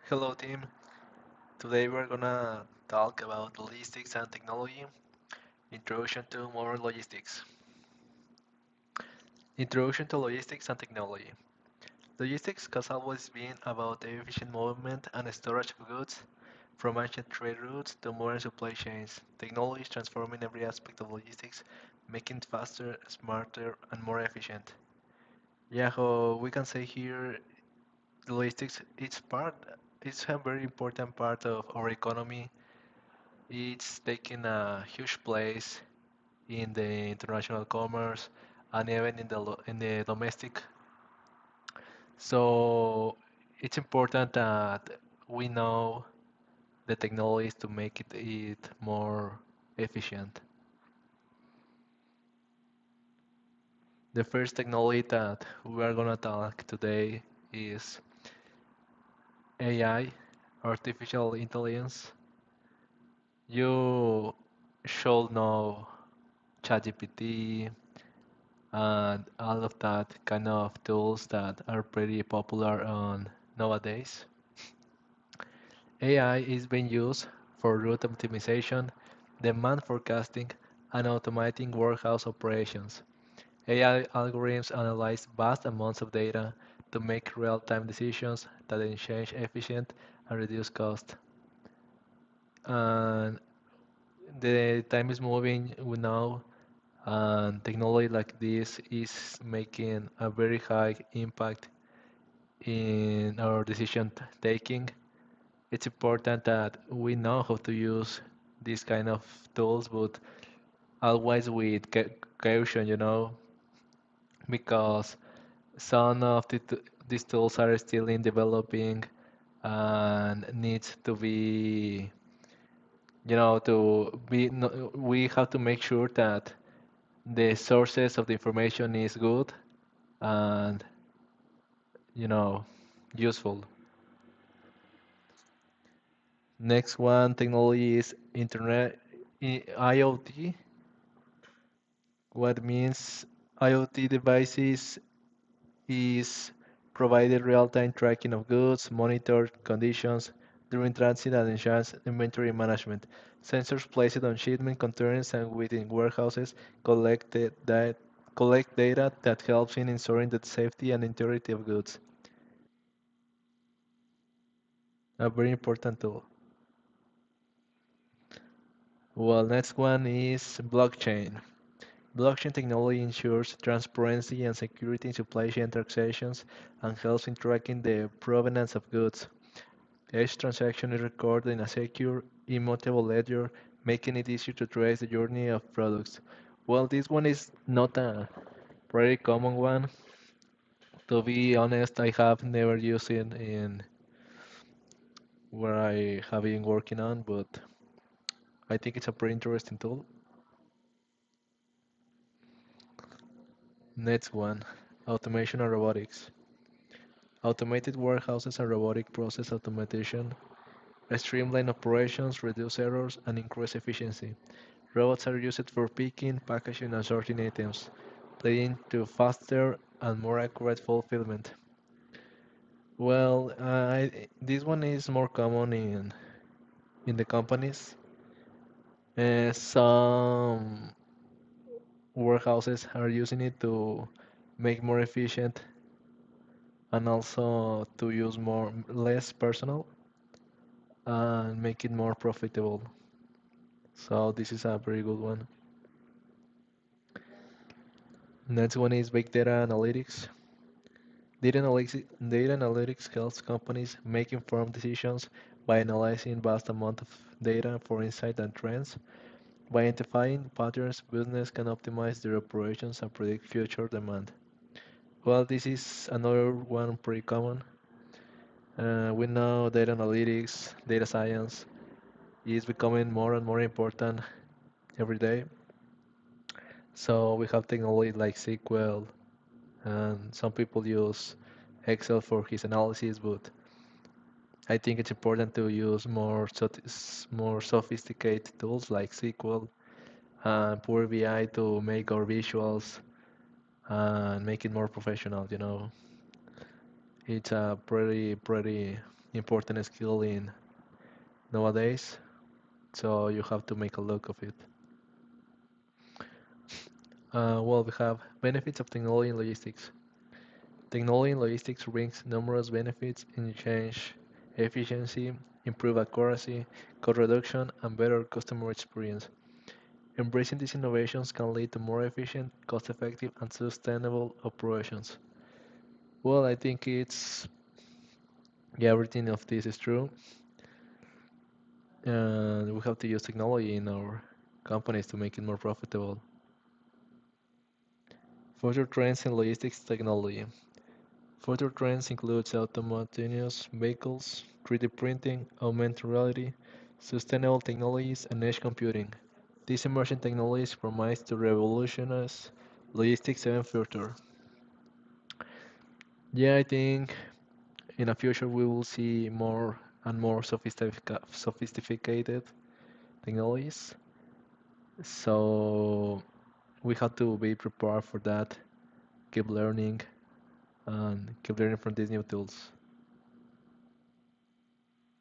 Hello, team. Today we're gonna talk about logistics and technology. Introduction to modern logistics. Introduction to logistics and technology. Logistics has always been about the efficient movement and storage of goods, from ancient trade routes to modern supply chains. Technology is transforming every aspect of logistics, making it faster, smarter, and more efficient. Yeah, how we can say here, logistics it's a very important part of our economy. It's taking a huge place in the international commerce and even in the domestic. So it's important that we know the technologies to make it more efficient. The first technology that we are gonna talk today is AI, artificial intelligence. You should know ChatGPT, and all of that kind of tools that are pretty popular on nowadays. AI is being used for route optimization, demand forecasting, and automating warehouse operations. AI algorithms analyze vast amounts of data to make real-time decisions that enhance efficient and reduce cost. And the time is moving we know, and technology like this is making a very high impact in our decision taking. It's important that we know how to use these kind of tools, but always with caution, because some of these tools are still in developing and needs to be, we have to make sure that the sources of the information is good and, you know, useful. Next one technology is Internet IoT. What means IoT devices is provided real-time tracking of goods, monitor conditions during transit and ensures inventory management. Sensors placed on shipment containers and within warehouses collect data that helps in ensuring the safety and integrity of goods. A very important tool. Well, next one is blockchain. Blockchain technology ensures transparency and security in supply chain transactions and helps in tracking the provenance of goods. Each transaction is recorded in a secure, immutable ledger, making it easier to trace the journey of products. Well, this one is not a very common one. To be honest, I have never used it in where I have been working on, but I think it's a pretty interesting tool. Next one, automation and robotics. Automated warehouses and robotic process automation streamline operations, reduce errors, and increase efficiency. Robots are used for picking, packaging, and sorting items, leading to faster and more accurate fulfillment. Well, this one is more common in the companies. Some warehouses are using it to make more efficient and also to use more less personnel and make it more profitable. So this is a very good one. Next one is big data analytics. Data analytics helps companies make informed decisions by analyzing vast amount of data for insight and trends. By identifying patterns, business can optimize their operations and predict future demand. Well, this is another one pretty common. We know data analytics, data science is becoming more and more important every day. So we have technology like SQL, and some people use Excel for his analysis, but I think it's important to use more sophisticated tools like SQL and Power BI to make our visuals and make it more professional. It's a pretty important skill in nowadays. So you have to make a look of it. Well, we have benefits of technology in logistics. Technology in logistics brings numerous benefits in change efficiency, improved accuracy, cost reduction, and better customer experience. Embracing these innovations can lead to more efficient, cost-effective, and sustainable operations. Well, I think it's yeah, everything of this is true, and we have to use technology in our companies to make it more profitable. Future trends in logistics technology. Future trends include autonomous vehicles, 3D printing, augmented reality, sustainable technologies, and edge computing. These emerging technologies promise to revolutionize logistics even further. Yeah, I think in the future we will see more and more sophisticated technologies. So we have to be prepared for that, keep learning, and keep learning from these new tools.